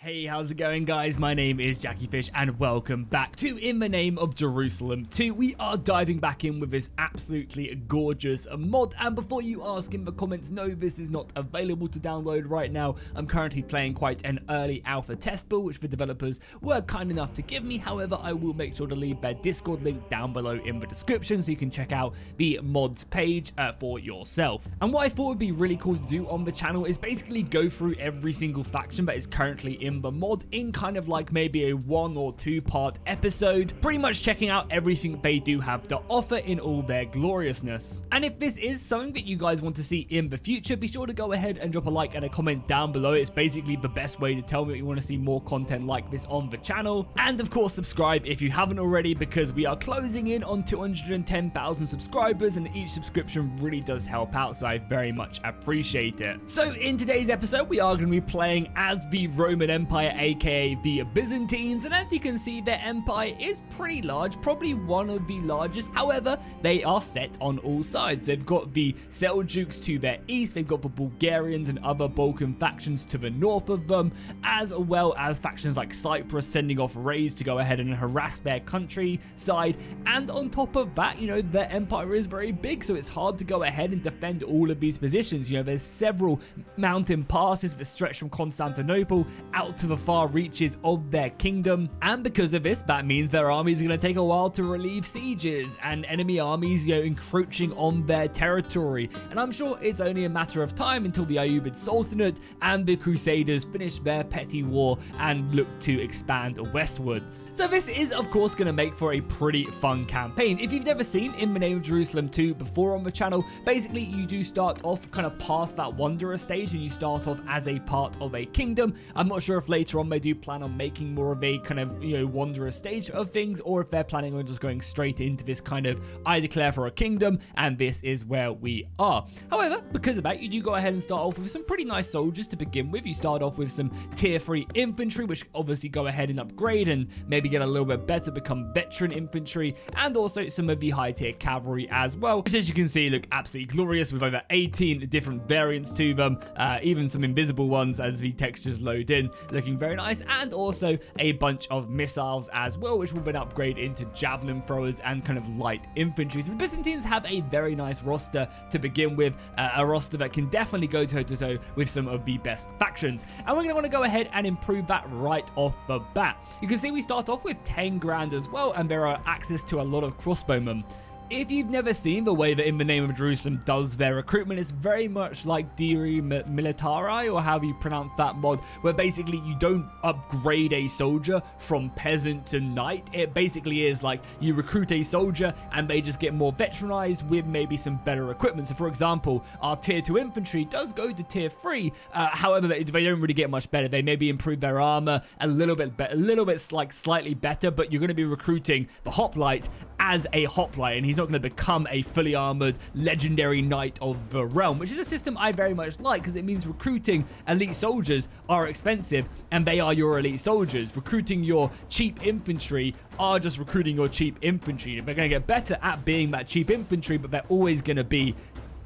Hey, how's it going, guys? My name is JackieFish and welcome back to In the Name of Jerusalem 2. We are diving back in with this absolutely gorgeous mod, and before you ask in the comments, no, this is not available to download right now. I'm currently playing quite an early alpha test build, which the developers were kind enough to give me. However, I will make sure to leave their Discord link down below in the description so you can check out the mods page for yourself. And what I thought would be really cool to do on the channel is basically go through every single faction that is currently in the mod in kind of like maybe a 1 or 2 part episode, pretty much checking out everything they do have to offer in all their gloriousness. And if this is something that you guys want to see in the future, be sure to go ahead and drop a like and a comment down below. It's basically the best way to tell me that you want to see more content like this on the channel. And of course, subscribe if you haven't already, because we are closing in on 210,000 subscribers and each subscription really does help out, so I very much appreciate it. So in today's episode, we are going to be playing as the Roman Empire, aka the Byzantines, and as you can see, their empire is pretty large, probably one of the largest. However, they are set on all sides. They've got the Seljuks to their east, they've got the Bulgarians and other Balkan factions to the north of them, as well as factions like Cyprus sending off raids to go ahead and harass their countryside. And on top of that, you know, their empire is very big, so it's hard to go ahead and defend all of these positions. You know, there's several mountain passes that stretch from Constantinople out to the far reaches of their kingdom, and because of this, that means their armies are going to take a while to relieve sieges and enemy armies, you know, encroaching on their territory. And I'm sure it's only a matter of time until the Ayyubid Sultanate and the Crusaders finish their petty war and look to expand westwards. So this is of course going to make for a pretty fun campaign. If you've never seen In the Name of Jerusalem 2 before on the channel, basically you do start off kind of past that Wanderer stage and you start off as a part of a kingdom. I'm not sure if later on they do plan on making more of a kind of, you know, Wanderer stage of things, or if they're planning on just going straight into this kind of I declare for a kingdom and this is where we are. However, because of that, you do go ahead and start off with some pretty nice soldiers to begin with. You start off with some tier 3 infantry, which obviously go ahead and upgrade and maybe get a little bit better, become veteran infantry, and also some of the high tier cavalry as well, which as you can see look absolutely glorious with over 18 different variants to them, even some invisible ones as the textures load in, looking very nice, and also a bunch of missiles as well, which will then upgrade into javelin throwers and kind of light infantry. So the Byzantines have a very nice roster to begin with, a roster that can definitely go toe to toe with some of the best factions, and we're going to want to go ahead and improve that right off the bat. You can see we start off with 10 grand as well, and there are access to a lot of crossbowmen. If you've never seen the way that In the Name of Jerusalem does their recruitment, it's very much like Diri Militari, or however you pronounce that mod, where basically you don't upgrade a soldier from peasant to knight. It basically is like you recruit a soldier and they just get more veteranized with maybe some better equipment. So for example, our tier 2 infantry does go to tier 3, however they don't really get much better. They maybe improve their armor a little bit like slightly better, but you're going to be recruiting the hoplite as a hoplite, and he's not going to become a fully armored legendary knight of the realm, which is a system I very much like, because it means recruiting elite soldiers are expensive and they are your elite soldiers. Recruiting your cheap infantry are just recruiting your cheap infantry. They're going to get better at being that cheap infantry, but they're always going to be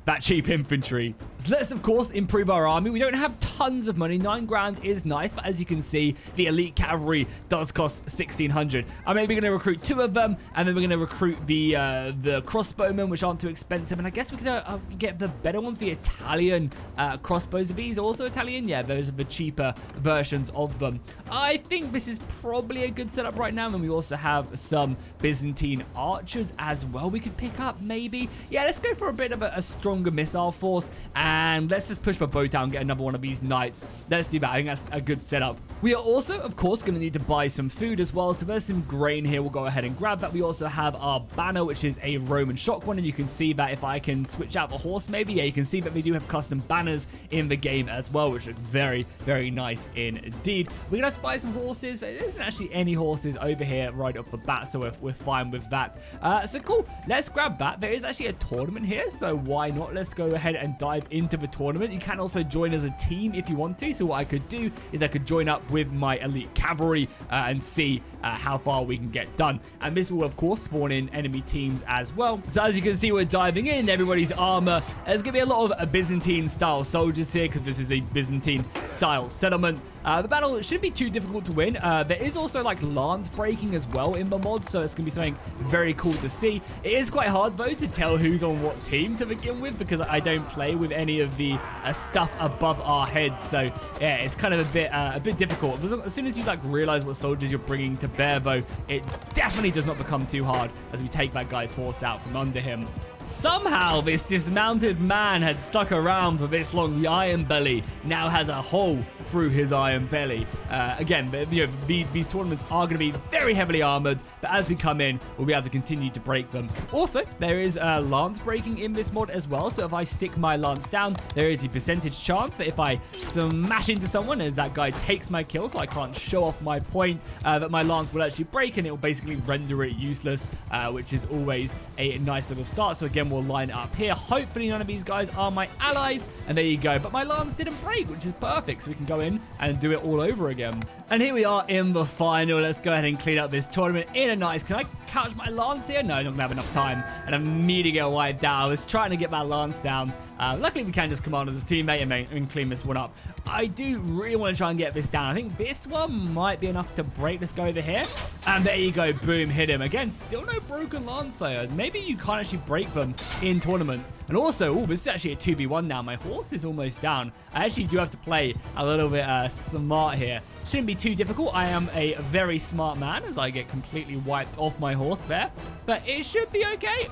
that cheap infantry. So let's of course improve our army. We don't have tons of money. 9 grand is nice, but as you can see, the elite cavalry does cost 1,600. I'm maybe going to recruit 2 of them, and then we're going to recruit the crossbowmen, which aren't too expensive, and I guess we're going to get the better ones, the Italian crossbows. Are these also Italian? Yeah, those are the cheaper versions of them. I think this is probably a good setup right now, and we also have some Byzantine archers as well we could pick up maybe. Yeah, let's go for a bit of a strong missile force, and let's just push the boat down and get another one of these knights. Let's do that. I think that's a good setup. We are also of course going to need to buy some food as well, so there's some grain here. We'll go ahead and grab that. We also have our banner, which is a Roman shock one, and you can see that if I can switch out the horse maybe, yeah, you can see that we do have custom banners in the game as well, which look very, very nice indeed. We're gonna have to buy some horses. There isn't actually any horses over here right off the bat, so we're fine with that. So cool, let's grab that. There is actually a tournament here, so why not? Let's go ahead and dive into the tournament. You can also join as a team if you want to. So what I could do is I could join up with my elite cavalry and see how far we can get done. And this will of course spawn in enemy teams as well. So as you can see, we're diving in. Everybody's armor. There's gonna be a lot of Byzantine style soldiers here because this is a Byzantine style settlement. The battle shouldn't be too difficult to win. There is also like lance breaking as well in the mod, so it's going to be something very cool to see. It is quite hard though to tell who's on what team to begin with, because I don't play with any of the stuff above our heads. So yeah, it's kind of a bit difficult. As soon as you like realize what soldiers you're bringing to bear though, it definitely does not become too hard as we take that guy's horse out from under him. Somehow this dismounted man had stuck around for this long. The iron belly now has a hole through his iron belly. Again, you know, these tournaments are going to be very heavily armored, but as we come in, we'll be able to continue to break them. Also, there is lance breaking in this mod as well, so if I stick my lance down, there is a percentage chance that if I smash into someone as that guy takes my kill, so I can't show off my point, that my lance will actually break and it will basically render it useless, which is always a nice little start. So again, we'll line it up here. Hopefully none of these guys are my allies, and there you go. But my lance didn't break, which is perfect, so we can go in and do it all over again. And here we are in the final. Let's go ahead and clean up this tournament in a nice... Can I couch my lance here? No, I'm not gonna have enough time, and I immediately get wiped out. I was trying to get my lance down. Luckily we can just command as a teammate and clean this one up. I do really want to try and get this down. I think this one might be enough to break. Let's go over here, and there you go. Boom, hit him again. Still no broken lancer. Maybe you can't actually break them in tournaments. And also, this is actually a 2v1 now. My horse is almost down. I actually do have to play a little bit smart here. Shouldn't be too difficult. I am a very smart man as I get completely wiped off my horse there, but it should be okay.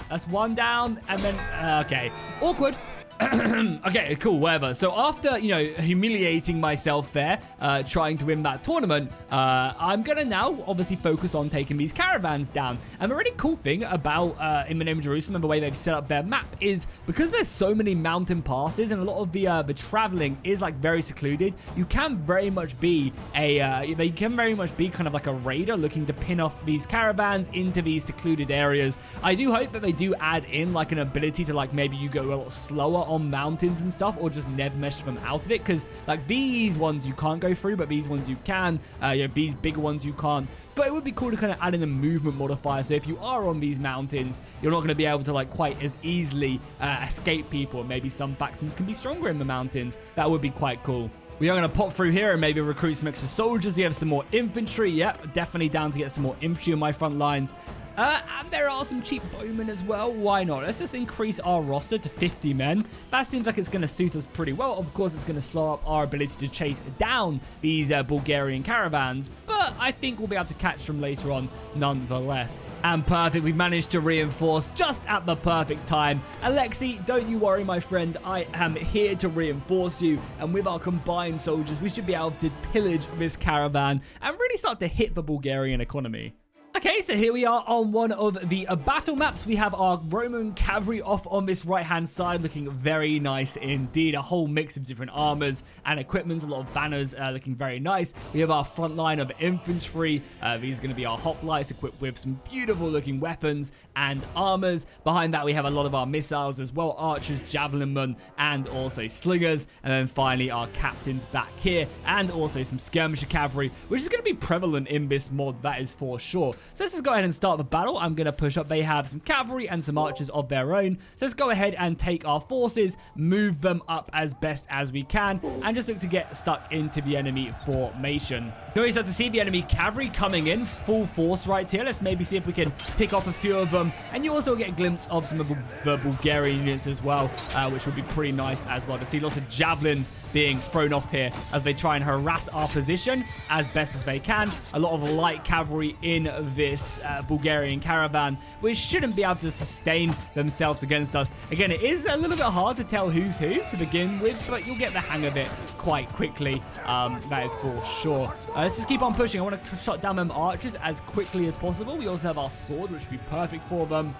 That's one down, and then okay, awkward. Okay, cool, whatever. So after, you know, humiliating myself there, trying to win that tournament, I'm gonna now obviously focus on taking these caravans down. And the really cool thing about In the Name of Jerusalem and the way they've set up their map is because there's so many mountain passes and a lot of the traveling is like very secluded, you can very much be they can very much be kind of like a raider looking to pin off these caravans into these secluded areas. I do hope that they do add in like an ability to like maybe you go a lot slower on mountains and stuff, or just never mesh them out of it, because like these ones you can't go through, but these ones you can. You know, these bigger ones you can't. But it would be cool to kind of add in a movement modifier, so if you are on these mountains, you're not going to be able to like quite as easily escape people. Maybe some factions can be stronger in the mountains. That would be quite cool. We are going to pop through here and maybe recruit some extra soldiers. We have some more infantry. Yep, definitely down to get some more infantry on my front lines. And there are some cheap bowmen as well. Why not? Let's just increase our roster to 50 men. That seems like it's going to suit us pretty well. Of course, it's going to slow up our ability to chase down these Bulgarian caravans, but I think we'll be able to catch them later on nonetheless. And perfect. We've managed to reinforce just at the perfect time. Alexei, don't you worry, my friend. I am here to reinforce you. And with our combined soldiers, we should be able to pillage this caravan and really start to hit the Bulgarian economy. Okay, so here we are on one of the battle maps. We have our Roman cavalry off on this right-hand side, looking very nice indeed. A whole mix of different armors and equipments, a lot of banners looking very nice. We have our front line of infantry. These are going to be our hoplites equipped with some beautiful looking weapons and armors. Behind that, we have a lot of our missiles as well, archers, javelin men, and also slingers. And then finally, our captains back here, and also some skirmisher cavalry, which is going to be prevalent in this mod, that is for sure. So let's just go ahead and start the battle. I'm going to push up. They have some cavalry and some archers of their own. So let's go ahead and take our forces, move them up as best as we can, and just look to get stuck into the enemy formation. You already start to see the enemy cavalry coming in full force right here. Let's maybe see if we can pick off a few of them. And you also get a glimpse of some of the Bulgarian units as well, which would be pretty nice as well to see lots of javelins being thrown off here as they try and harass our position as best as they can. A lot of light cavalry in this Bulgarian caravan, which shouldn't be able to sustain themselves against us. Again, it is a little bit hard to tell who's who to begin with, but you'll get the hang of it quite quickly. That is for sure. Let's just keep on pushing. I want to shut down them archers as quickly as possible. We also have our sword, which would be perfect for them.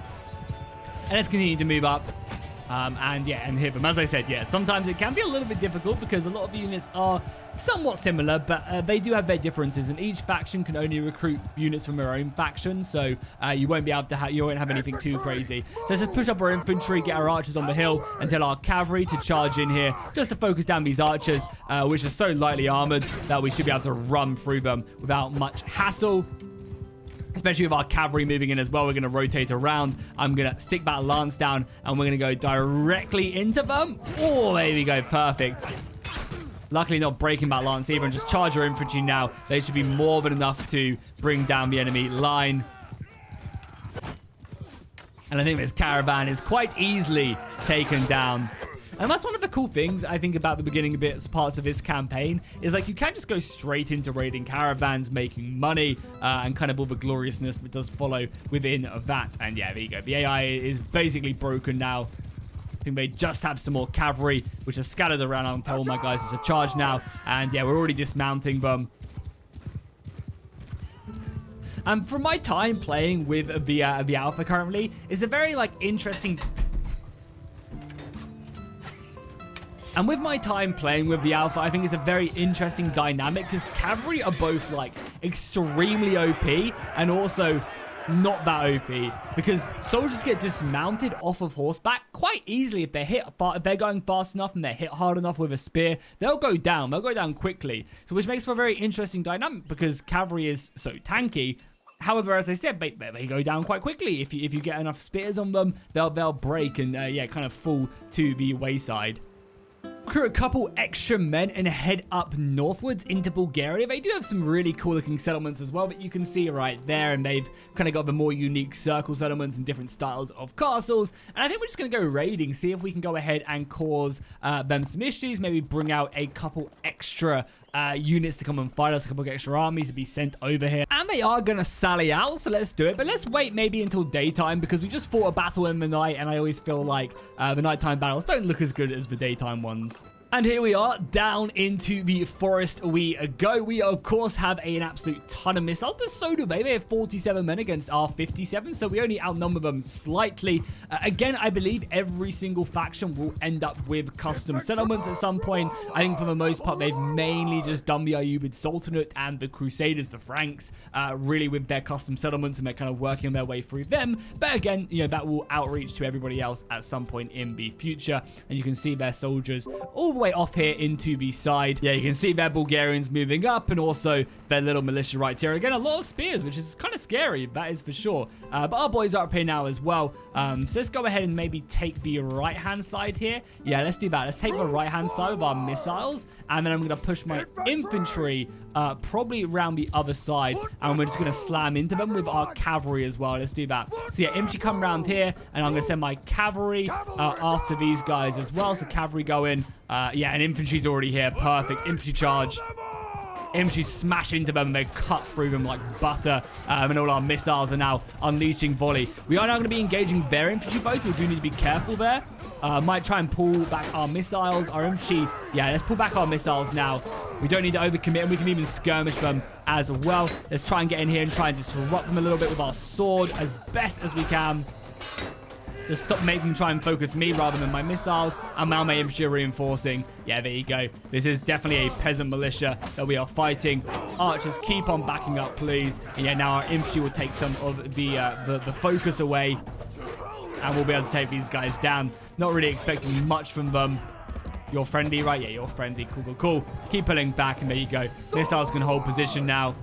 And let's continue to move up. And hit them. As I said, yeah, sometimes it can be a little bit difficult because a lot of the units are somewhat similar, but they do have their differences, and each faction can only recruit units from their own faction, so you won't be able to you won't have anything too crazy. So let's just push up our infantry, get our archers on the hill, and tell our cavalry to charge in here just to focus down these archers, which are so lightly armored that we should be able to run through them without much hassle. Especially with our cavalry moving in as well. We're going to rotate around. I'm going to stick that lance down, and we're going to go directly into them. Oh, there we go. Perfect. Luckily not breaking that lance either, and just charge your infantry now. They should be more than enough to bring down the enemy line. And I think this caravan is quite easily taken down. And that's one of the cool things I think about the beginning parts of this campaign is like you can't just go straight into raiding caravans, making money, and kind of all the gloriousness that does follow within that. And yeah, there you go. The AI is basically broken now. I think they just have some more cavalry, which are scattered around. I'll tell all my guys it's a charge now. And yeah, we're already dismounting them. From my time playing with the alpha currently, it's a very like interesting. And with my time playing with the alpha, I think it's a very interesting dynamic because cavalry are both like extremely OP and also not that OP because soldiers get dismounted off of horseback quite easily if they're if they're going fast enough and they're hit hard enough with a spear. They'll go down quickly. So which makes for a very interesting dynamic because cavalry is so tanky. However, as I said, they go down quite quickly. If you get enough spears on them, they'll break and yeah, kind of fall to the wayside. Recruit a couple extra men and head up northwards into Bulgaria. They do have some really cool looking settlements as well that you can see right there, and they've kind of got the more unique circle settlements and different styles of castles. And I think we're just going to go raiding, see if we can go ahead and cause them some issues, maybe bring out a couple extra units to come and fight us, a couple of extra armies to be sent over here. And they are going to sally out, so let's do it. But let's wait maybe until daytime because we just fought a battle in the night, and I always feel like the nighttime battles don't look as good as the daytime ones. And here we are, down into the forest we go. We, of course, have an absolute ton of missiles, but so do they. They have 47 men against our 57, so we only outnumber them slightly. Again, I believe every single faction will end up with custom settlements at some point. I think for the most part, they've mainly just done the Ayyubid Sultanate and the Crusaders, the Franks, really with their custom settlements, and they're kind of working their way through them. But again, you know, that will outreach to everybody else at some point in the future. And you can see their soldiers all the way off here into the side. Yeah, you can see their Bulgarians moving up and also their little militia right here. Again, a lot of spears, which is kind of scary, that is for sure. But our boys are up here now as well. So let's go ahead and maybe take the right-hand side here. Yeah, let's do that. Let's take the right-hand side with our missiles, and then I'm going to push my infantry probably around the other side, and we're just going to slam into them with our cavalry as well. Let's do that. So yeah, infantry come around here, and I'm going to send my cavalry after these guys as well. So cavalry go in. Yeah, and infantry's already here. Perfect. Infantry charge. Infantry smash into them and they cut through them like butter. And all our missiles are now unleashing volley. We are now going to be engaging their infantry boats. We do need to be careful there. Might try and pull back our missiles. Our infantry, yeah, let's pull back our missiles now. We don't need to overcommit, and we can even skirmish them as well. Let's try and get in here and try and disrupt them a little bit with our sword as best as we can. Just stop making them try and focus me rather than my missiles. And now my infantry are reinforcing. Yeah, there you go. This is definitely a peasant militia that we are fighting. Archers, keep on backing up, please. And yeah, now our infantry will take some of the focus away. And we'll be able to take these guys down. Not really expecting much from them. You're friendly, right? Yeah, you're friendly. Cool, cool, cool. Keep pulling back, and there you go. Missiles can hold position now.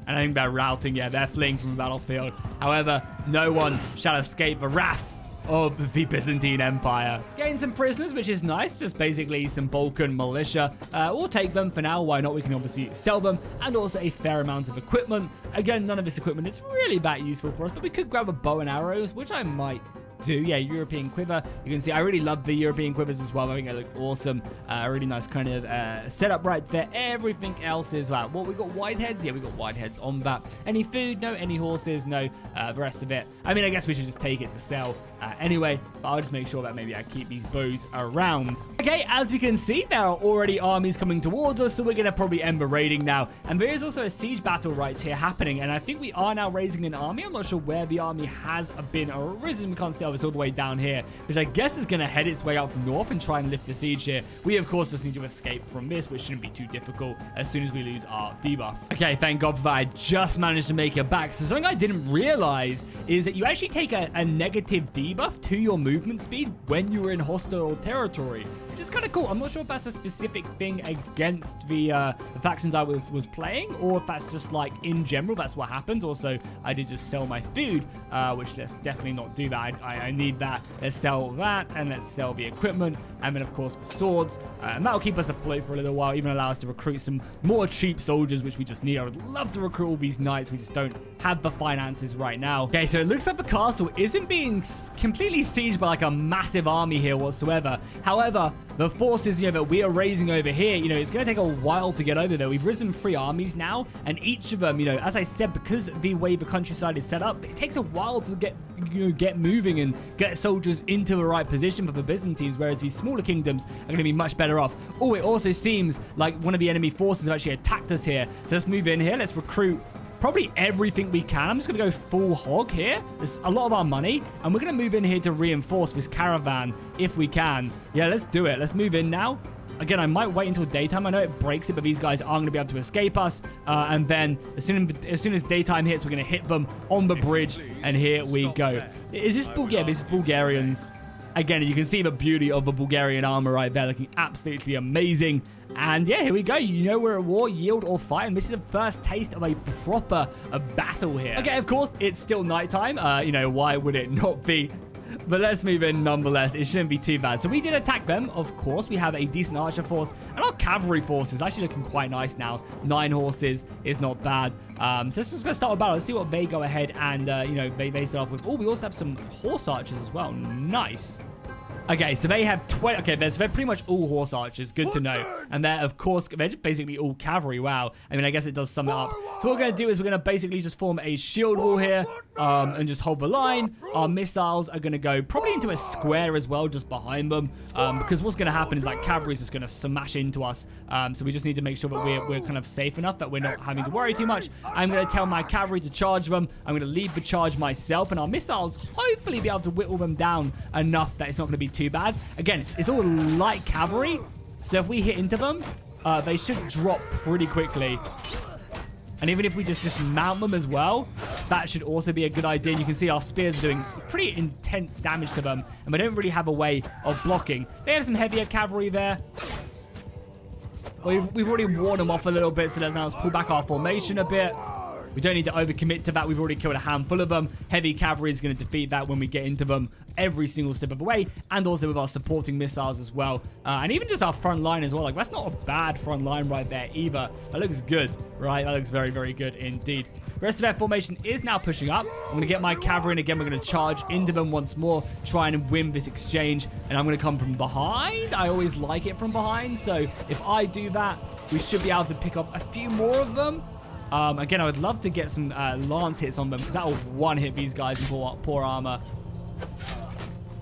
And I think they're routing. Yeah, they're fleeing from the battlefield. However, no one shall escape the wrath of the Byzantine Empire. Gain some prisoners, which is nice. Just basically some Balkan militia. We'll take them for now. Why not? We can obviously sell them. And also a fair amount of equipment. Again, none of this equipment is really that useful for us, but we could grab a bow and arrows, which I might do. Yeah, European quiver. You can see I really love the European quivers as well. I think they look awesome. Really nice kind of setup right there. Everything else is well. What we got? Whiteheads. Yeah, we got whiteheads on that. Any food? No. Any horses? No. The rest of it, I mean, I guess we should just take it to sell anyway, but I'll just make sure that maybe I keep these bows around. Okay, as we can see, there are already armies coming towards us, so we're gonna probably end the raiding now. And there is also a siege battle right here happening, and I think we are now raising an army. I'm not sure where the army has been arisen. We can't see it's all the way down here, which I guess is gonna head its way up north and try and lift the siege here. We of course just need to escape from this, which shouldn't be too difficult as soon as we lose our debuff. Okay, thank God for that. I just managed to make it back. So something I didn't realize is that you actually take a negative debuff to your movement speed when you're in hostile territory. which is kind of cool. I'm not sure if that's a specific thing against the factions I was playing, or if that's just like in general, that's what happens. Also, I did just sell my food, which let's definitely not do that. I need that. Let's sell that, and let's sell the equipment, and then of course the swords, and that'll keep us afloat for a little while, even allow us to recruit some more cheap soldiers, which we just need. I would love to recruit all these knights. We just don't have the finances right now. Okay, so it looks like the castle isn't being completely sieged by like a massive army here whatsoever. However, the forces, that we are raising over here, it's going to take a while to get over there. We've risen 3 armies now, and each of them, as I said, because the way the countryside is set up, it takes a while to get moving and get soldiers into the right position for the Byzantines, whereas these smaller kingdoms are going to be much better off. Oh, it also seems like one of the enemy forces have actually attacked us here. So let's move in here. Let's recruit probably everything we can. I'm just going to go full hog here. There's a lot of our money, and we're going to move in here to reinforce this caravan if we can. Yeah, let's do it. Let's move in now. Again, I might wait until daytime. I know it breaks it, but these guys aren't going to be able to escape us. And then as soon as daytime hits, we're going to hit them on the bridge, and here we go. Is this Bulgaria? This is Bulgarians. Again, you can see the beauty of the Bulgarian armor right there, looking absolutely amazing. And yeah, here we go. We're at war, yield or fight. And this is the first taste of a proper battle here. Okay, of course, it's still nighttime. Why would it not be? But let's move in nonetheless. It shouldn't be too bad. So we did attack them, of course. We have a decent archer force. And our cavalry force is actually looking quite nice now. 9 horses is not bad. So let's just go start a battle. Let's see what they go ahead and, they start off with. Oh, we also have some horse archers as well. Nice. Okay, so they have 20. Okay, they're pretty much all horse archers. Good to know. And they're, of course, they're just basically all cavalry. Wow. I mean, I guess it does sum it up. So what we're going to do is we're going to basically just form a shield wall here and just hold the line. Our missiles are going to go probably into a square as well, just behind them. Because what's going to happen is like cavalry is just going to smash into us. So we just need to make sure that we're kind of safe enough that we're not having to worry too much. I'm going to tell my cavalry to charge them. I'm going to lead the charge myself. And our missiles hopefully be able to whittle them down enough that it's not going to be too bad. Again, it's all light cavalry, so if we hit into them, they should drop pretty quickly. And even if we just dismount them as well, that should also be a good idea. And you can see our spears are doing pretty intense damage to them, and we don't really have a way of blocking. They have some heavier cavalry there. We've already worn them off a little bit, so let's now pull back our formation a bit. We don't need to overcommit to that. We've already killed a handful of them. Heavy cavalry is going to defeat that when we get into them every single step of the way. And also with our supporting missiles as well. And even just our front line as well. Like, that's not a bad front line right there either. That looks good, right? That looks very, very good indeed. The rest of their formation is now pushing up. I'm going to get my cavalry, and again, we're going to charge into them once more, trying to win this exchange. And I'm going to come from behind. I always like it from behind. So if I do that, we should be able to pick up a few more of them. Again, I would love to get some lance hits on them, because that will one-hit these guys with poor armor.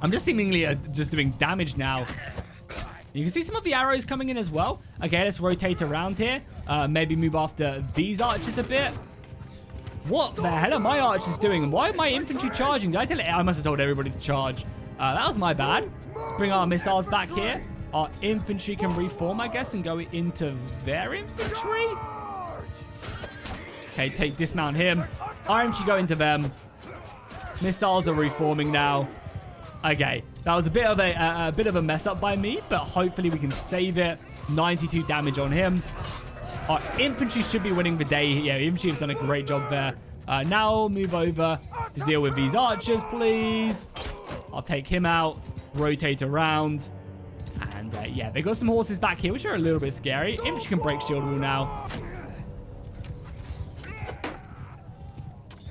I'm just seemingly just doing damage now. You can see some of the arrows coming in as well. Okay, let's rotate around here. Maybe move after these archers a bit. What the hell are my archers doing? Why are my infantry charging? Did I tell it? I must have told everybody to charge. That was my bad. Let's bring our missiles back here. Our infantry can reform, I guess, and go into their infantry. Okay, dismount him. Our infantry go into them. Missiles are reforming now. Okay, that was a bit of a mess up by me, but hopefully we can save it. 92 damage on him. Our infantry should be winning the day. Yeah, infantry have done a great job there. Now move over to deal with these archers, please. I'll take him out. Rotate around. And yeah, they got some horses back here, which are a little bit scary. Infantry can break shield wall now.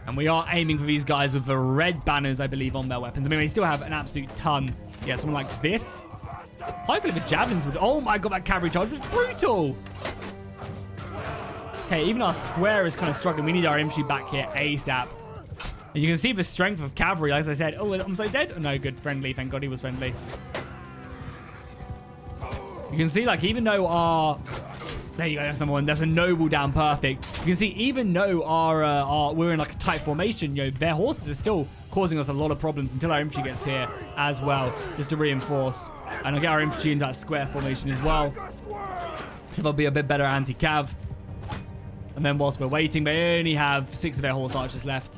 And we are aiming for these guys with the red banners, I believe, on their weapons. I mean, they still have an absolute ton. Yeah, something like this. Hopefully the javelins would... Oh my god, that cavalry charge was brutal. Okay, even our square is kind of struggling. We need our infantry back here ASAP. And you can see the strength of cavalry, as I said. Oh, I'm so dead. Oh, no, good. Friendly. Thank god he was friendly. You can see, like, even though our... There you go, that's number one. That's a noble down perfect. You can see, even though we're in like a tight formation, their horses are still causing us a lot of problems until our infantry gets here as well, just to reinforce. And I'll get our infantry into that square formation as well. So they'll be a bit better anti-cav. And then whilst we're waiting, they only have 6 of their horse archers left,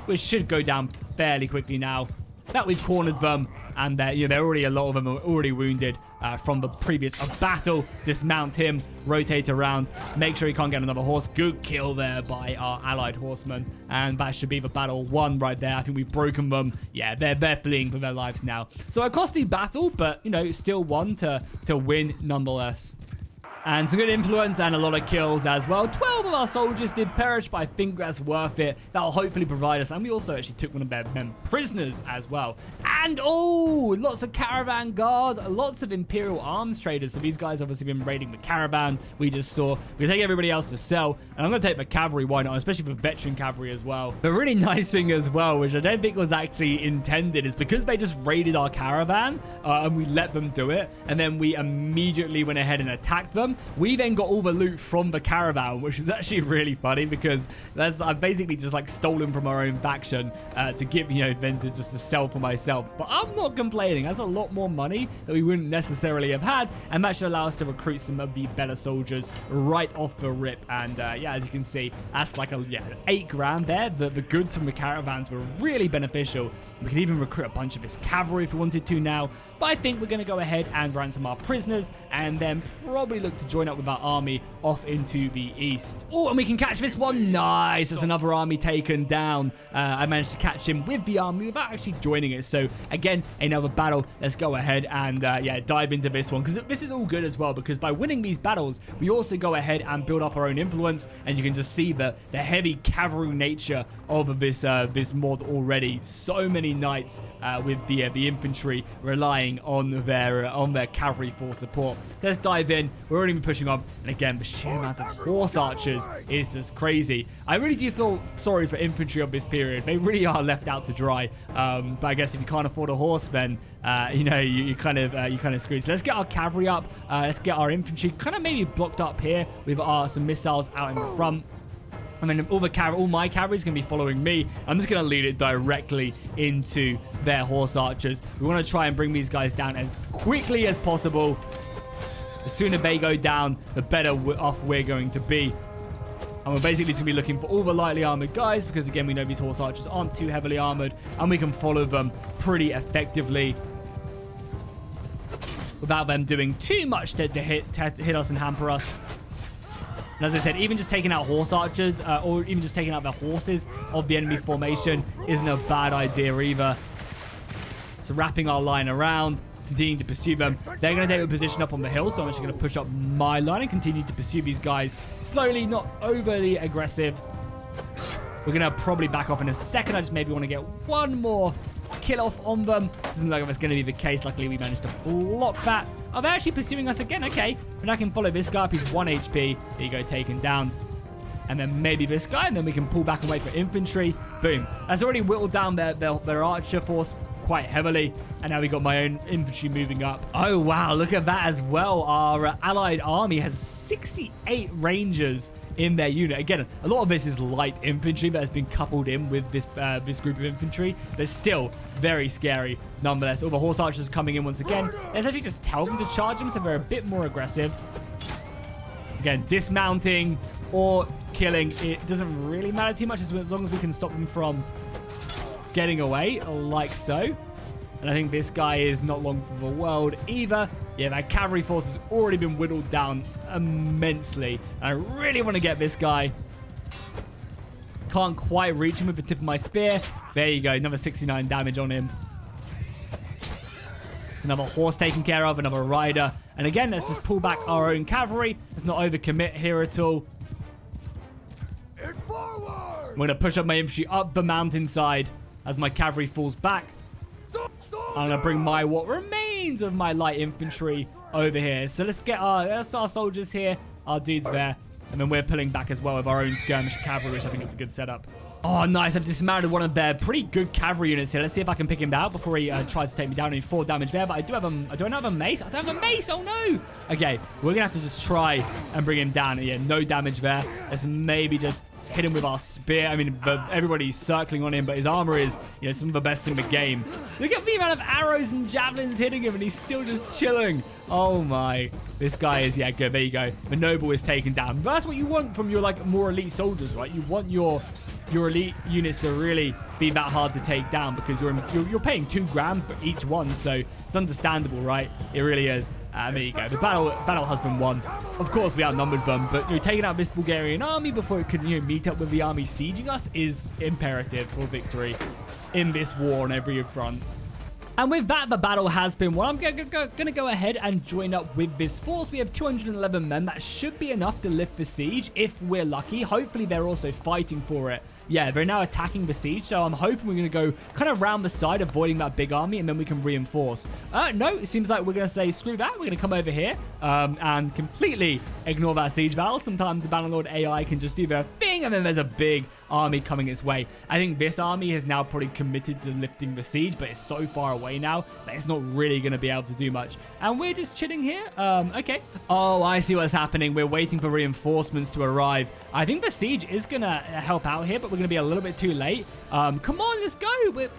which should go down fairly quickly now that we've cornered them. And they're already, a lot of them are already wounded. from the previous battle. Dismount him, rotate around, make sure he can't get another horse. Good kill there by our allied horsemen. And that should be the battle won right there. I think we've broken them. Yeah, they're fleeing for their lives now. So a costly battle, but, you know, still one to win nonetheless. And some good influence and a lot of kills as well. 12 of our soldiers did perish, but I think that's worth it. That'll hopefully provide us. And we also actually took one of their men prisoners as well. And, oh, lots of caravan guard, lots of imperial arms traders. So these guys obviously been raiding the caravan. We just saw. We take everybody else to sell. And I'm going to take the cavalry, why not? Especially for veteran cavalry as well. The really nice thing as well, which I don't think was actually intended, is because they just raided our caravan and we let them do it. And then we immediately went ahead and attacked them. We then got all the loot from the caravan, which is actually really funny because I've basically just like stolen from our own faction to give, you know, then to sell for myself. But I'm not complaining. That's a lot more money that we wouldn't necessarily have had, and that should allow us to recruit some of the better soldiers right off the rip. And yeah, as you can see, that's like 8 grand there. The goods from the caravans were really beneficial. We can even recruit a bunch of this cavalry if we wanted to now. But I think we're going to go ahead and ransom our prisoners and then probably look to join up with our army off into the east. Oh, and we can catch this one. Nice. There's another army taken down. I managed to catch him with the army without actually joining it. So again, another battle. Let's go ahead and yeah, dive into this one, because this is all good as well, because by winning these battles, we also go ahead and build up our own influence. And you can just see the heavy cavalry nature of this mod already. So many knights with the infantry relying on their cavalry for support. Let's dive in. We're already pushing on, and again, the sheer amount of horse archers is just crazy. I really do feel sorry for infantry of this period. They really are left out to dry. But I guess if you can't afford a horse, then you know, you kind of screwed. So let's get our cavalry up. Let's get our infantry kind of maybe blocked up here with some missiles out in the front. I mean, all my cavalry is going to be following me. I'm just going to lead it directly into their horse archers. We want to try and bring these guys down as quickly as possible. The sooner they go down, the better off we're going to be. And we're basically just going to be looking for all the lightly armored guys, because again, we know these horse archers aren't too heavily armored, and we can follow them pretty effectively without them doing too much to hit us and hamper us. And as I said, even just taking out horse archers, or even just taking out the horses of the enemy formation isn't a bad idea either. So wrapping our line around, continuing to pursue them. They're going to take a position up on the hill, so I'm actually going to push up my line and continue to pursue these guys slowly, not overly aggressive. We're going to probably back off in a second. I just maybe want to get one more kill off on them. Doesn't look like that's going to be the case. Luckily, we managed to block that. Oh, they're actually pursuing us again. Okay. And I can follow this guy up. He's 1 HP. There you go, taken down. And then maybe this guy, and then we can pull back and wait for infantry. Boom. That's already whittled down their archer force quite heavily, and now we got my own infantry moving up. Oh wow, look at that as well. Our allied army has 68 rangers in their unit. Again, a lot of this is light infantry that has been coupled in with this group of infantry, but still very scary nonetheless. All the horse archers coming in once again. Let's actually just tell them to charge them so they're a bit more aggressive. Again, dismounting or killing, it doesn't really matter too much as long as we can stop them from getting away, like so. And I think this guy is not long for the world either. Yeah, that cavalry force has already been whittled down immensely. I really want to get this guy. Can't quite reach him with the tip of my spear. There you go, another 69 damage on him. There's another horse taken care of, another rider. And again, let's just pull back our own cavalry. Let's not overcommit here at all. I'm going to push up my infantry up the mountainside as my cavalry falls back. I'm going to bring what remains of my light infantry over here. So let's get our soldiers here, our dudes there. And then we're pulling back as well with our own skirmish cavalry, which I think is a good setup. Oh, nice. I've dismounted one of their pretty good cavalry units here. Let's see if I can pick him out before he tries to take me down. Only 4 damage there, but I do have I don't have a mace. I don't have a mace. Oh, no. Okay, we're going to have to just try and bring him down. Yeah, no damage there. Let's maybe just hit him with our spear. I mean, everybody's circling on him, but his armor is, you know, some of the best in the game. Look at the amount of arrows and javelins hitting him, and he's still just chilling. Oh my. This guy is, yeah, good. There you go. The noble is taken down. But that's what you want from your, like, more elite soldiers, right? You want your your elite units to really be that hard to take down, because you're paying 2 grand for each one, so it's understandable, right? It really is. There you go. The battle has been won. Of course, we outnumbered them, but taking out this Bulgarian army before it could meet up with the army sieging us is imperative for victory in this war on every front. And with that, the battle has been won. I'm going to go ahead and join up with this force. We have 211 men. That should be enough to lift the siege if we're lucky. Hopefully, they're also fighting for it. Yeah, they're now attacking the siege, so I'm hoping we're going to go kind of round the side, avoiding that big army, and then we can reinforce. No, it seems like we're going to say, screw that. We're going to come over here and completely ignore that siege battle. Sometimes the Bannerlord AI can just do their thing, and then there's a big army coming its way. I think this army has now probably committed to lifting the siege, but it's so far away now that it's not really going to be able to do much. And we're just chilling here. Okay. Oh, I see what's happening. We're waiting for reinforcements to arrive. I think the siege is going to help out here, but we're going to be a little bit too late. Come on, let's go.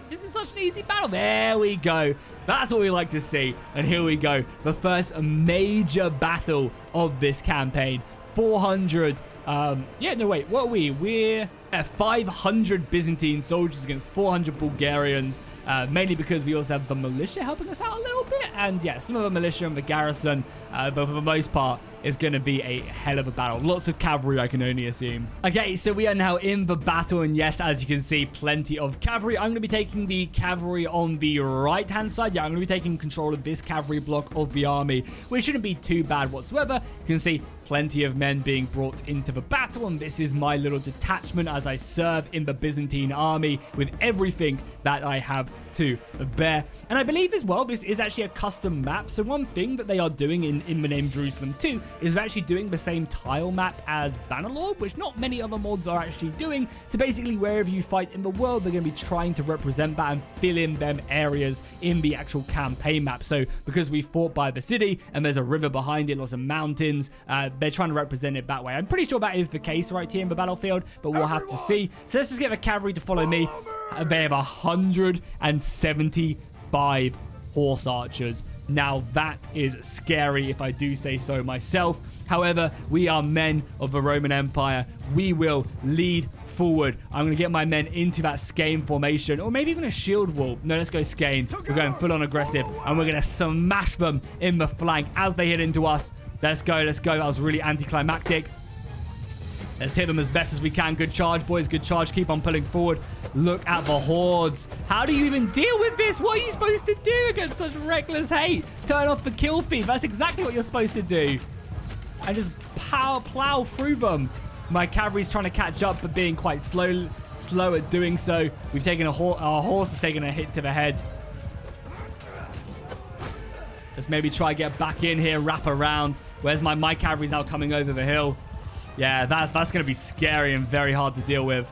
This is such an easy battle. There we go. That's what we like to see. And here we go. The first major battle of this campaign. 400. Yeah, no, wait. What are we? We're at 500 Byzantine soldiers against 400 Bulgarians. Mainly because we also have the militia helping us out a little bit. And yeah, some of the militia and the garrison. But for the most part, it's going to be a hell of a battle. Lots of cavalry, I can only assume. Okay, so we are now in the battle. And yes, as you can see, plenty of cavalry. I'm going to be taking the cavalry on the right-hand side. Yeah, I'm going to be taking control of this cavalry block of the army, which shouldn't be too bad whatsoever. You can see plenty of men being brought into the battle. And this is my little detachment as I serve in the Byzantine army with everything that I have to bear. And I believe as well, this is actually a custom map. So one thing that they are doing in the name Jerusalem 2 is they're actually doing the same tile map as Bannerlord, which not many other mods are actually doing. So basically, wherever you fight in the world, they're going to be trying to represent that and fill in them areas in the actual campaign map. So because we fought by the city and there's a river behind it, lots of mountains, they're trying to represent it that way. I'm pretty sure that is the case right here in the battlefield, but we'll have to see. So let's just get the cavalry to follow me. They have 175 horse archers. Now that is scary if I do say so myself. However, we are men of the Roman Empire. We will lead forward. I'm going to get my men into that skein formation, or maybe even a shield wall. No, let's go skein. We're going full on aggressive, and we're going to smash them in the flank as they hit into us. Let's go, let's go. That was really anticlimactic. Let's hit them as best as we can. Good charge, boys. Good charge. Keep on pulling forward. Look at the hordes. How do you even deal with this? What are you supposed to do against such reckless hate? Turn off the kill feed. That's exactly what you're supposed to do. And just plow through them. My cavalry's trying to catch up, but being quite slow at doing so. We've taken our horse has taken a hit to the head. Let's maybe try get back in here, wrap around. Where's my cavalry's now coming over the hill. Yeah, that's going to be scary and very hard to deal with.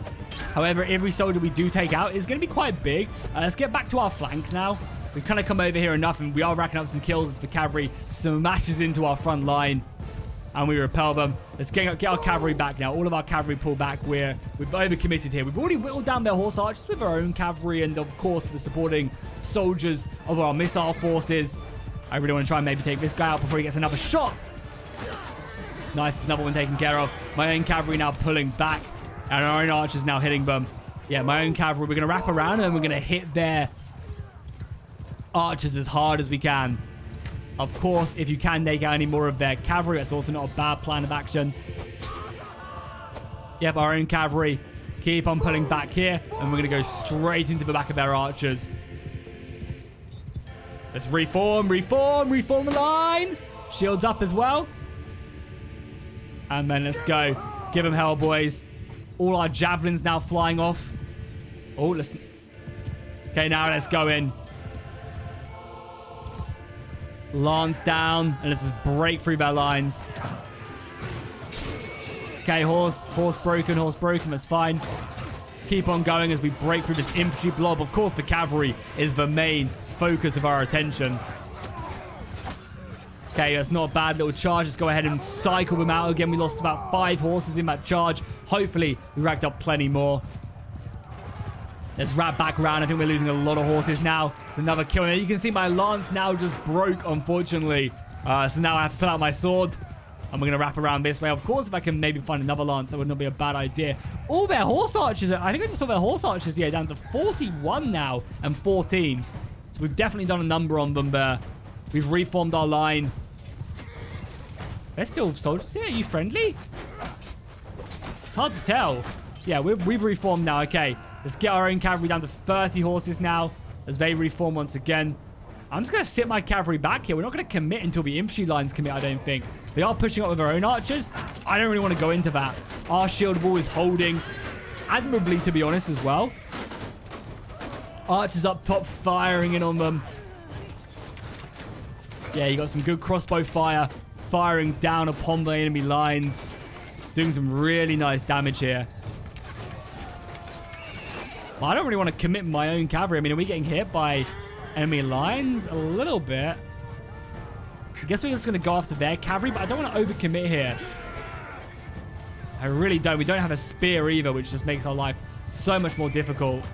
However, every soldier we do take out is going to be quite big. Let's get back to our flank now. We've kind of come over here enough, and we are racking up some kills as the cavalry smashes into our front line. And we repel them. Let's get our cavalry back now. All of our cavalry pull back. We've overcommitted here. We've already whittled down their horse archers with our own cavalry, and of course the supporting soldiers of our missile forces. I really want to try and maybe take this guy out before he gets another shot. Nice, it's another one taken care of. My own cavalry now pulling back, and our own archers now hitting them. Yeah, my own cavalry. We're going to wrap around, and we're going to hit their archers as hard as we can. Of course, if you can take out any more of their cavalry, that's also not a bad plan of action. Yep, our own cavalry. Keep on pulling back here, and we're going to go straight into the back of their archers. Let's reform the line. Shields up as well. And then let's go. Give them hell, boys. All our javelins now flying off. Oh, let's... Okay, now let's go in. Lance down. And let's just break through their lines. Okay, horse broken. That's fine. Let's keep on going as we break through this infantry blob. Of course, the cavalry is the main focus of our attention. Okay, that's not a bad little charge. Let's go ahead and cycle them out again. We lost about 5 horses in that charge. Hopefully, we racked up plenty more. Let's wrap back around. I think we're losing a lot of horses now. It's another kill. Now you can see my lance now just broke, unfortunately. So now I have to pull out my sword. And we're going to wrap around this way. Of course, if I can maybe find another lance, that would not be a bad idea. All their horse archers, I think I just saw their horse archers here down to 41 now and 14. So we've definitely done a number on them there. We've reformed our line. They're still soldiers here. Are you friendly? It's hard to tell. Yeah, we've reformed now. Okay, let's get our own cavalry down to 30 horses now as they reform once again. I'm just going to sit my cavalry back here. We're not going to commit until the infantry lines commit, I don't think. They are pushing up with their own archers. I don't really want to go into that. Our shield wall is holding admirably, to be honest, as well. Archers up top firing in on them. Yeah, you got some good crossbow fire firing down upon the enemy lines. Doing some really nice damage here. But I don't really want to commit my own cavalry. I mean, are we getting hit by enemy lines? A little bit. I guess we're just going to go after their cavalry, but I don't want to overcommit here. I really don't. We don't have a spear either, which just makes our life so much more difficult.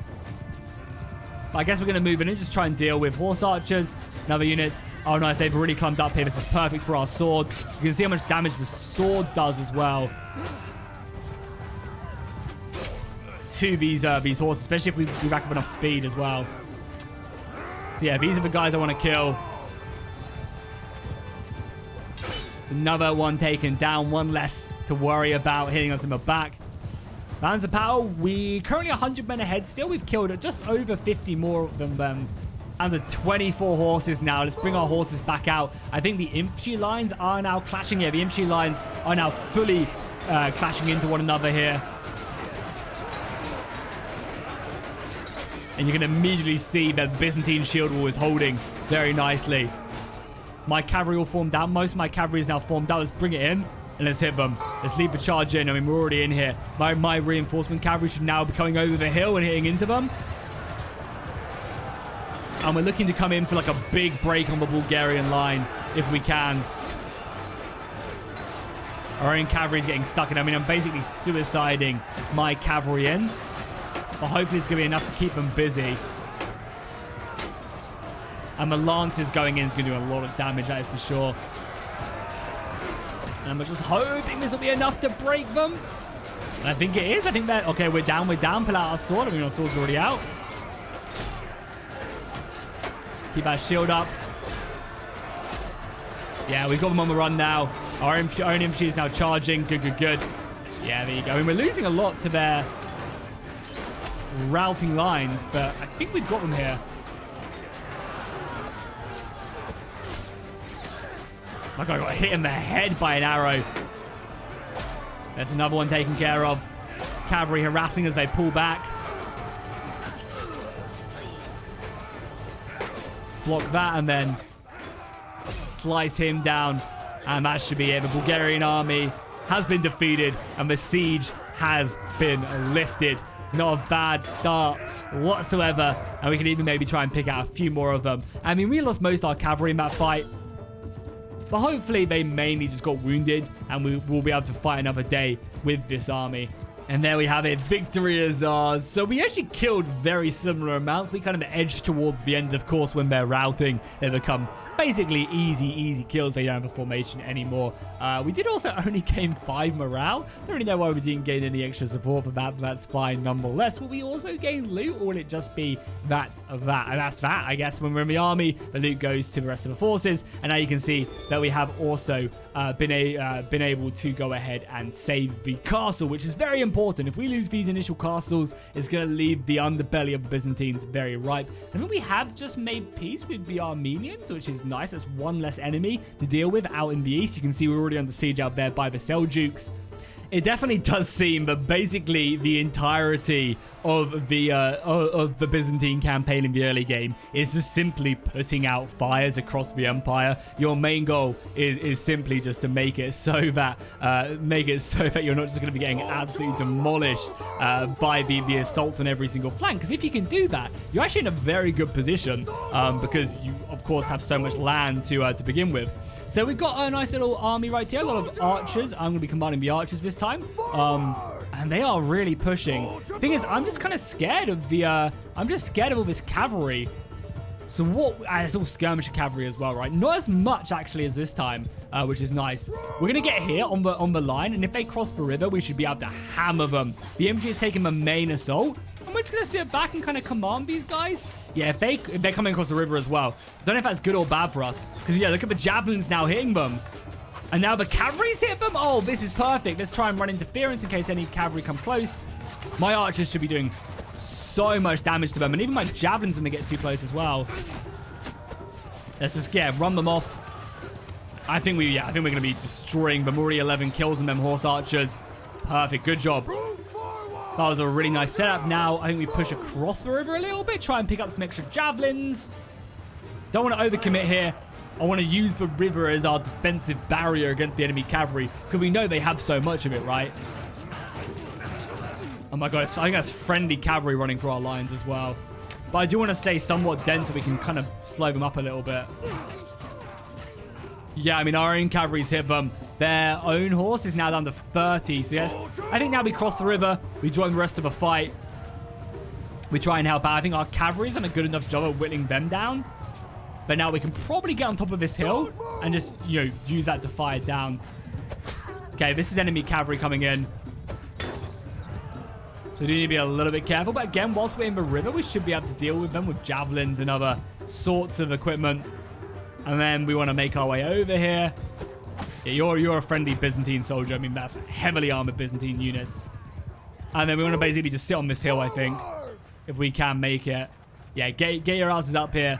But I guess we're going to move in and just try and deal with horse archers and other units. Oh, nice. They've really clumped up here. This is perfect for our sword. You can see how much damage the sword does as well to these horses, especially if we rack up enough speed as well. So yeah, these are the guys I want to kill. It's another one taken down. One less to worry about hitting us in the back. Bands of power, we currently 100 men ahead still. We've killed just over 50 more of them. Down to 24 horses now. Let's bring our horses back out. I think the infantry lines are now clashing here. The infantry lines are now fully clashing into one another here. And you can immediately see that the Byzantine shield wall is holding very nicely. My cavalry all formed out. Most of my cavalry is now formed out. Let's bring it in and let's hit them. Let's leave the charge in. I mean, we're already in here. My reinforcement cavalry should now be coming over the hill and hitting into them. And we're looking to come in for like a big break on the Bulgarian line if we can. Our own cavalry is getting stuck in. I mean, I'm basically suiciding my cavalry in. But hopefully it's going to be enough to keep them busy. And the Lancers going in is going to do a lot of damage, that is for sure. And we're just hoping this will be enough to break them. And I think it is. I think that... Okay, we're down. Pull out our sword. I mean, our sword's already out. Keep our shield up. Yeah, we've got them on the run now. Our own infantry is now charging. Good. Yeah, there you go. I mean, we're losing a lot to their routing lines, but I think we've got them here. My God, I got hit in the head by an arrow. There's another one taken care of. Cavalry harassing as they pull back. Block that and then slice him down. And that should be it. The Bulgarian army has been defeated and the siege has been lifted. Not a bad start whatsoever. And we can even maybe try and pick out a few more of them. I mean, we lost most of our cavalry in that fight. But hopefully they mainly just got wounded. And we will be able to fight another day with this army. And there we have it. Victory is ours. So we actually killed very similar amounts. We kind of edged towards the end. Of course, when they're routing, they become basically easy kills. They don't have a formation anymore. We did also only gain 5 morale. Don't really know why we didn't gain any extra support for that, but that's fine nonetheless. Will we also gain loot, or will it just be that of that? And that's that, I guess. When we're in the army, the loot goes to the rest of the forces. And now you can see that we have also been able to go ahead and save the castle, which is very important. If we lose these initial castles, it's going to leave the underbelly of the Byzantines very ripe. And then we have just made peace with the Armenians, which is nice. That's one less enemy to deal with out in the east. You can see we're already under siege out there by the Seljuks. It definitely does seem that basically the entirety of the Byzantine campaign in the early game is just simply putting out fires across the empire. Your main goal is simply just to make it so that you're not just going to be getting absolutely demolished by the assaults on every single flank. Because if you can do that, you're actually in a very good position because you of course have so much land to begin with. So we've got a nice little army right here, a lot of archers. I'm going to be combining the archers this time. And they are really pushing. Thing is, I'm just kind of scared of all this cavalry. So what, it's all skirmisher cavalry as well, right? Not as much actually as this time, which is nice. We're going to get here on the line, and if they cross the river, we should be able to hammer them. The infantry is taking the main assault, and we're just going to sit back and kind of command these guys. Yeah, if they're coming across the river as well. Don't know if that's good or bad for us, because yeah, look at the javelins now hitting them. And now the cavalry's hit them. Oh, this is perfect. Let's try and run interference in case any cavalry come close. My archers should be doing so much damage to them, and even my javelins when they get too close as well. Let's just run them off. I think we're gonna be destroying them. Already 11 kills on them horse archers. Perfect, good job. That was a really nice setup. Now I think we push across the river a little bit, try and pick up some extra javelins. Don't want to overcommit here. I want to use the river as our defensive barrier against the enemy cavalry, because we know they have so much of it, right? Oh my god, I think that's friendly cavalry running through our lines as well. But I do want to stay somewhat dense so we can kind of slow them up a little bit. Yeah, I mean, our own cavalry's hit them. Their own horse is now down to 30. So yes, I think now we cross the river. We join the rest of the fight. We try and help out. I think our cavalry's done a good enough job of whittling them down. But now we can probably get on top of this hill and just, you know, use that to fire down. Okay, this is enemy cavalry coming in. So we do need to be a little bit careful. But again, whilst we're in the river, we should be able to deal with them with javelins and other sorts of equipment. And then we want to make our way over here. Yeah, you're a friendly Byzantine soldier. I mean, that's heavily armored Byzantine units. And then we want to basically just sit on this hill, I think, if we can make it. Yeah, get your asses up here.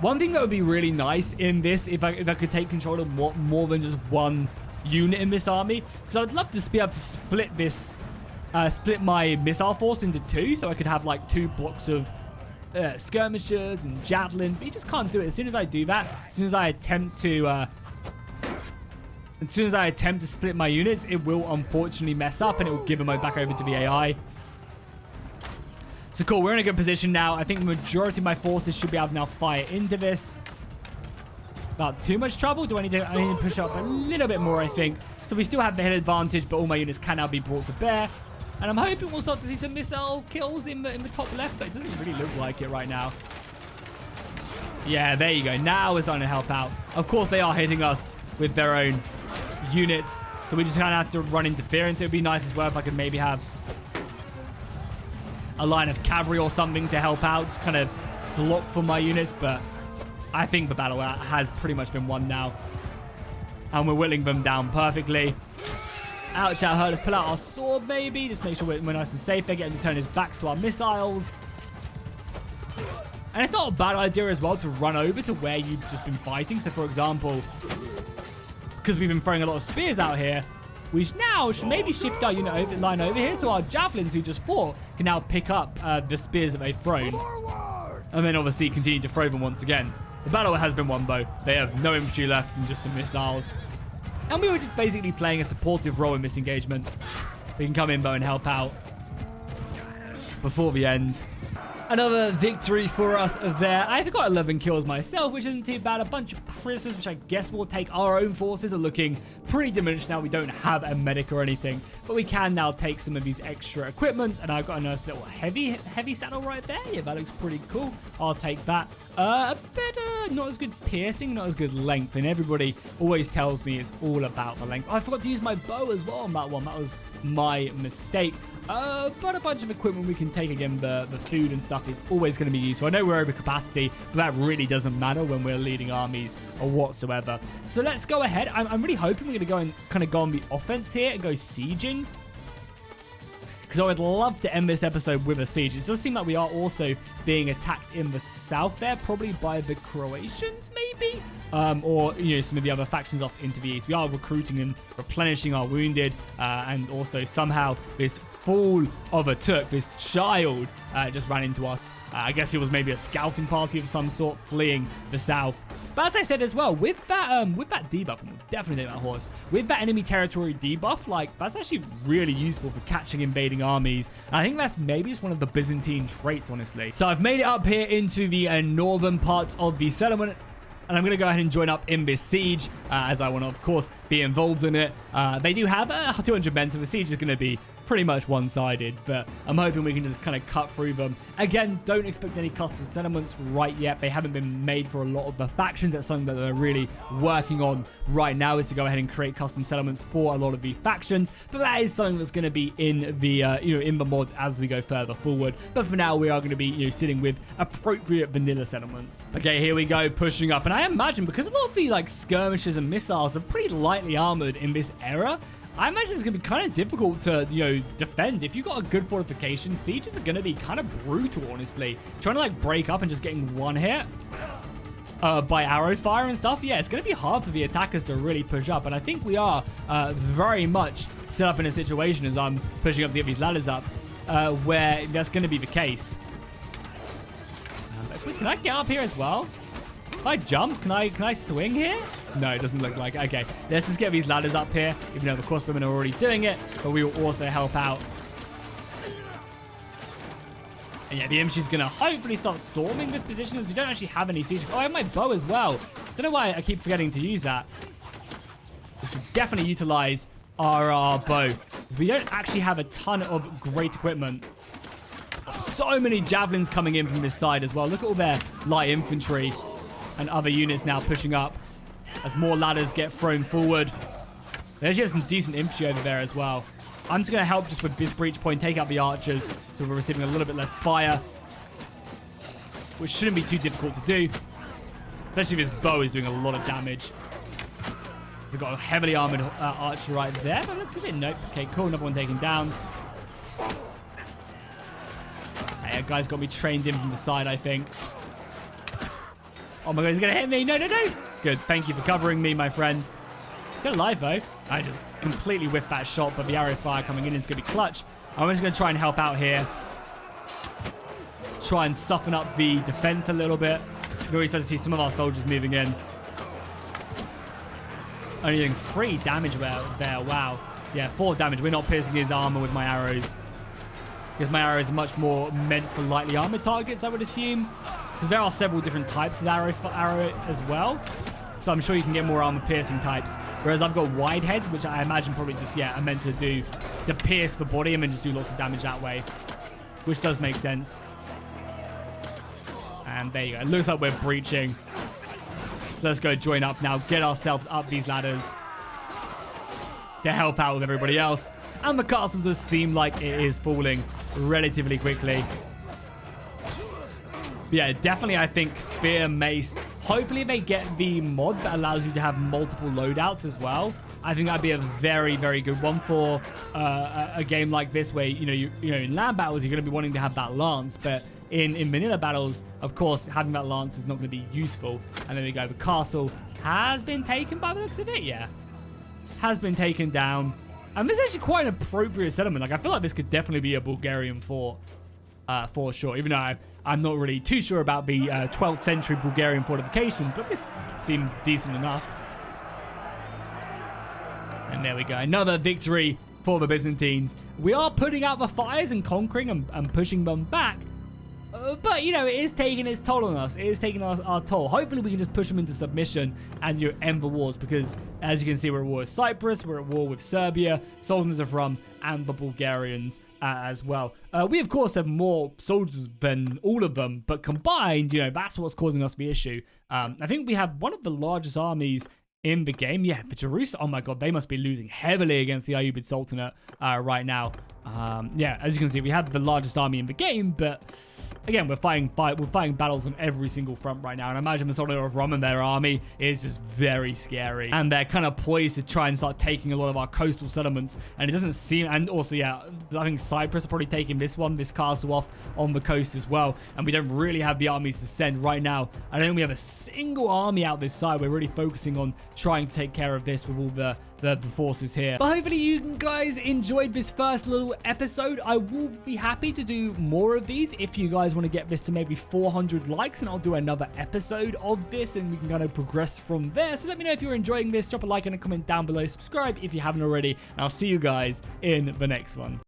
One thing that would be really nice in this, if I could take control of more than just one unit in this army, because I would love to be able to split this. Split my missile force into two, so I could have like 2 blocks of skirmishers and javelins, but you just can't do it. As soon as I do that, as soon as I attempt to split my units, it will unfortunately mess up and it will give them back over to the AI. So cool, we're in a good position now. I think the majority of my forces should be able to now fire into this. Not too much trouble. I need to push up a little bit more, I think. So we still have the head advantage, but all my units can now be brought to bear. And I'm hoping we'll start to see some missile kills in the top left, but it doesn't really look like it right now. Yeah, there you go. Now we're starting to help out. Of course, they are hitting us with their own units, so we just kind of have to run interference. It would be nice as well if I could maybe have a line of cavalry or something to help out, just kind of block for my units, but I think the battle has pretty much been won now. And we're whittling them down perfectly. Ouch at her. Let's pull out our sword, maybe. Just make sure we're nice and safe. They're getting to turn his backs to our missiles. And it's not a bad idea as well to run over to where you've just been fighting. So, for example, because we've been throwing a lot of spears out here, we now should maybe shift our unit line over here so our javelins who just fought can now pick up the spears that they've thrown. And then obviously continue to throw them once again. The battle has been won, though. They have no infantry left and just some missiles. And we were just basically playing a supportive role in this engagement. We can come in, though, and help out before the end. Another victory for us there. I've got 11 kills myself, which isn't too bad. A bunch of prisoners, which I guess will take. Our own forces are looking pretty diminished now. We don't have a medic or anything, but we can now take some of these extra equipment. And I've got a nice little heavy saddle right there. Yeah, that looks pretty cool. I'll take that. A bit not as good piercing, not as good length, and everybody always tells me it's all about the length. I forgot to use my bow as well on that one. That was my mistake. But a bunch of equipment we can take. Again, the food and stuff is always going to be useful. I know we're over capacity, but that really doesn't matter when we're leading armies or whatsoever. So let's go ahead. I'm really hoping we're going to go and kind of go on the offense here and go sieging, because I would love to end this episode with a siege. It does seem like we are also being attacked in the south there, probably by the Croatians, maybe? Or, you know, some of the other factions off into the east. We are recruiting and replenishing our wounded, and also somehow this fool of a Turk, this child, just ran into us. I guess it was maybe a scouting party of some sort fleeing the south. But as I said as well, with that debuff, and we'll definitely take that horse, with that enemy territory debuff, like, that's actually really useful for catching invading armies. And I think that's maybe just one of the Byzantine traits, honestly. So I've made it up here into the northern parts of the settlement, and I'm going to go ahead and join up in this siege, as I want to, of course, be involved in it. They do have 200 men, so the siege is going to be pretty much one-sided, but I'm hoping we can just kind of cut through them. Again, don't expect any custom settlements right yet. They haven't been made for a lot of the factions. That's something that they're really working on right now, is to go ahead and create custom settlements for a lot of the factions. But that is something that's going to be in the in the mod as we go further forward. But for now, we are going to be sitting with appropriate vanilla settlements. Okay, here we go, pushing up, and I imagine because a lot of the like skirmishers and missiles are pretty lightly armored in this era, I imagine it's going to be kind of difficult to, defend. If you've got a good fortification, sieges are going to be kind of brutal, honestly. Trying to, like, break up and just getting one hit by arrow fire and stuff, yeah, it's going to be hard for the attackers to really push up. And I think we are very much set up in a situation, as I'm pushing up to get these ladders up, where that's going to be the case. Can I get up here as well? Can I jump? Can I swing here? No, it doesn't look like it. Okay, let's just get these ladders up here, even though the crossbowmen are already doing it, but we will also help out. And yeah, the infantry's going to hopefully start storming this position, as we don't actually have any siege. Oh, I have my bow as well. Don't know why I keep forgetting to use that. We should definitely utilize our bow, because we don't actually have a ton of great equipment. So many javelins coming in from this side as well. Look at all their light infantry and other units now pushing up as more ladders get thrown forward. They actually have some decent infantry over there as well. I'm just going to help just with this breach point, take out the archers, so we're receiving a little bit less fire, which shouldn't be too difficult to do, especially if his bow is doing a lot of damage. We've got a heavily armored archer right there, but it looks a bit nope. Okay, cool, another one taken down. Hey, that guy's got me trained in from the side, I think. Oh my god, he's going to hit me. No, no, no. Good. Thank you for covering me, my friend. Still alive, though. I just completely whiffed that shot, but the arrow fire coming in is going to be clutch. I'm just going to try and help out here. Try and soften up the defense a little bit. We already start to see some of our soldiers moving in. Only doing 3 damage there. Wow. Yeah, 4 damage. We're not piercing his armor with my arrows, because my arrows are much more meant for lightly armored targets, I would assume. Because there are several different types of arrow as well. So I'm sure you can get more armor piercing types. Whereas I've got wide heads, which I imagine probably just, are meant to do the pierce the body and then just do lots of damage that way. Which does make sense. And there you go. It looks like we're breaching. So let's go join up now. Get ourselves up these ladders to help out with everybody else. And the castle does seem like it is falling relatively quickly. Yeah, definitely, I think Spear, Mace. Hopefully they get the mod that allows you to have multiple loadouts as well. I think that'd be a very, very good one for a game like this, where in land battles you're going to be wanting to have that lance, but in vanilla battles, of course, having that lance is not going to be useful. And there we go. The castle has been taken by the looks of it. Yeah, has been taken down. And this is actually quite an appropriate settlement. Like, I feel like this could definitely be a Bulgarian fort for sure, even though I'm not really too sure about the 12th century Bulgarian fortification, but this seems decent enough. And there we go. Another victory for the Byzantines. We are putting out the fires and conquering and pushing them back. But, it is taking its toll on us. It is taking our toll. Hopefully, we can just push them into submission and end the wars. Because, as you can see, we're at war with Cyprus. We're at war with Serbia, Sultans of Rum, and the Bulgarians as well. We, of course, have more soldiers than all of them. But combined, that's what's causing us the issue. I think we have one of the largest armies in the game. Yeah, the Jerusalem. Oh, my God. They must be losing heavily against the Ayyubid Sultanate right now. Yeah, as you can see, we have the largest army in the game, but again, we're fighting battles on every single front right now. And I imagine the Sultanate of Rum and their army is just very scary. And they're kind of poised to try and start taking a lot of our coastal settlements. And it doesn't seem... And also, yeah, I think Cyprus are probably taking this castle off on the coast as well. And we don't really have the armies to send right now. I don't think we have a single army out this side. We're really focusing on trying to take care of this with all the forces here. But hopefully you guys enjoyed this first little episode. I will be happy to do more of these if you guys want to get this to maybe 400 likes, and I'll do another episode of this and we can kind of progress from there. So let me know if you're enjoying this. Drop a like and a comment down below. Subscribe if you haven't already, and I'll see you guys in the next one.